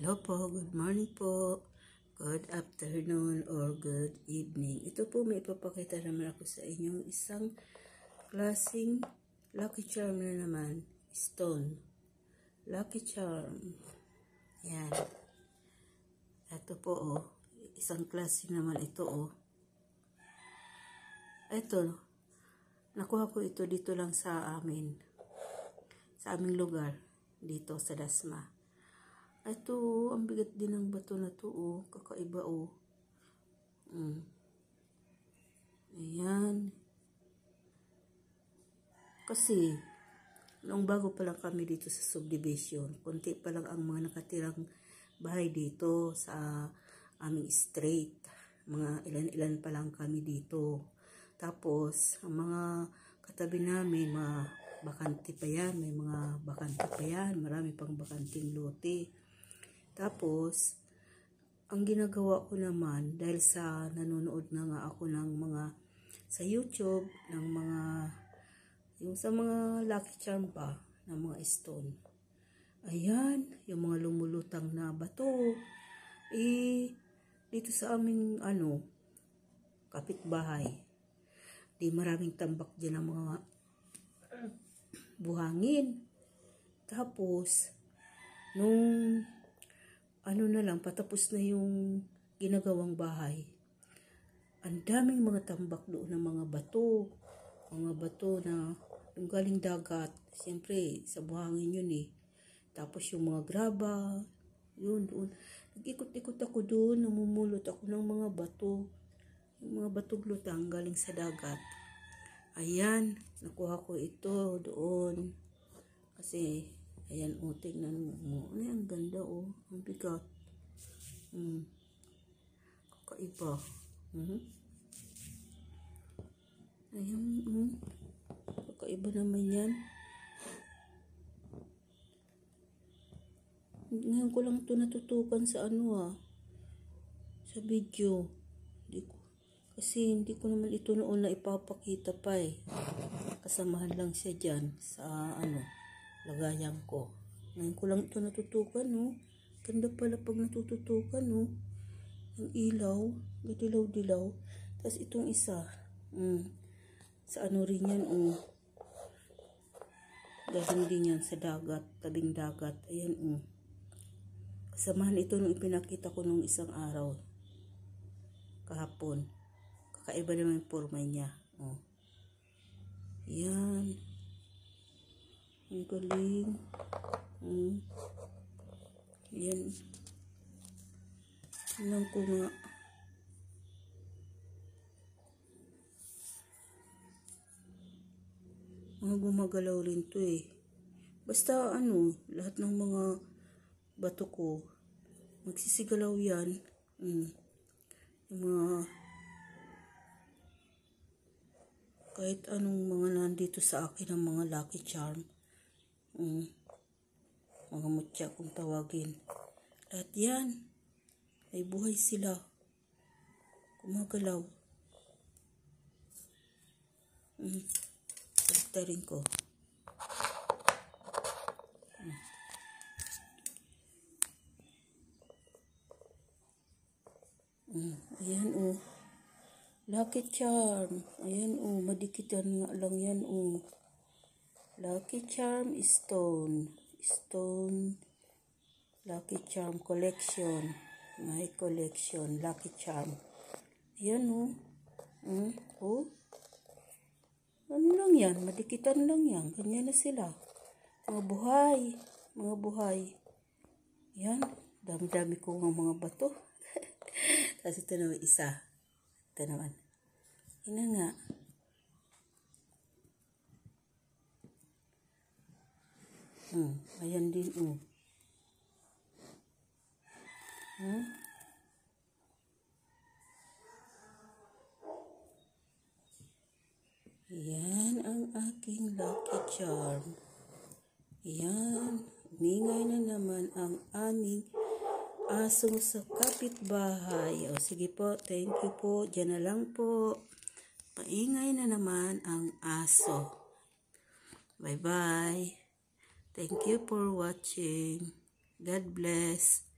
Hello po, good morning po, good afternoon or good evening. Ito po may ipapakita naman ako sa inyo isang klaseng lucky charm na naman, stone. Lucky charm. Yan. Ito po isang klase naman ito Ito, nakuha ko ito dito lang sa aming lugar, dito sa Dasma. Ito, ang bigat din ng bato na to kakaiba Ayan. Kasi, noong bago pa lang kami dito sa subdivision, konti pa lang ang mga nakatirang bahay dito sa aming street. Mga ilan-ilan pa lang kami dito. Tapos, ang mga katabi namin, mga bakante pa yan, may mga bakante pa yan, marami pang bakanting lote. Tapos, ang ginagawa ko naman, dahil sa nanonood na nga ako ng mga, sa YouTube, ng mga, yung sa mga lucky charm pa, ng mga stone. Ayan, yung mga lumulutang na bato. Dito sa aming, kapitbahay. Di maraming tambak dyan ng mga buhangin. Tapos, nung patapos na yung ginagawang bahay. Ang daming mga tambak doon ng mga bato. Mga bato na yung galing dagat. Siyempre, sa buhangin yun Tapos yung mga graba, yun doon. Nag-ikot-ikot ako doon, namumulot ako ng mga bato. Yung mga batong lutang galing sa dagat. Ayan, nakuha ko ito doon. Kasi, ayan, tingnan mo. Ay, ang ganda, ang bigat. Kakaiba. Ayan, kakaiba naman yan. Ngayon ko lang ito natutukan sa sa video. Kasi hindi ko naman ito noon na ipapakita pa Kasamahan lang siya dyan sa lagayan ko. Ngayon ko lang ito natutukan, Ganda pala pag natututukan, Ang ilaw, dilaw-dilaw. Tapos itong isa, sa rin yan, Galing din yan sa dagat, tabing dagat. Ayan, Kasamahan ito nung ipinakita ko nung isang araw. Kahapon. Kakaiba naman yung forma niya. Yan. Ang galing. Yan. Tingnan ko nga. Mga gumagalaw rin to Basta lahat ng mga bato ko, magsisigalaw yan. Yung mga kahit anong mga nandito sa akin ng mga lucky charm. Mga mutya kung tawagin. Lahat yan. May buhay sila. Gumagalaw. Pagtarin ko. Ayan Lucky charm. Ayan madikitan nga lang yan Lucky charm stone. Stone. Lucky charm collection. My collection. Lucky charm. Ayan Ano lang yan? Madikitan lang yan. Ganyan na sila. Mga buhay. Mga buhay. Yan. Dami-dami ko mga bato. Tapos ito naman isa. Ito naman. Ina nga. Ayan din Yan ang aking lucky charm. Yan. Umingay na naman ang aming aso sa kapitbahay. Sige po, thank you po. Diyan na lang po. Paingay na naman ang aso. Bye-bye. Thank you for watching. God bless.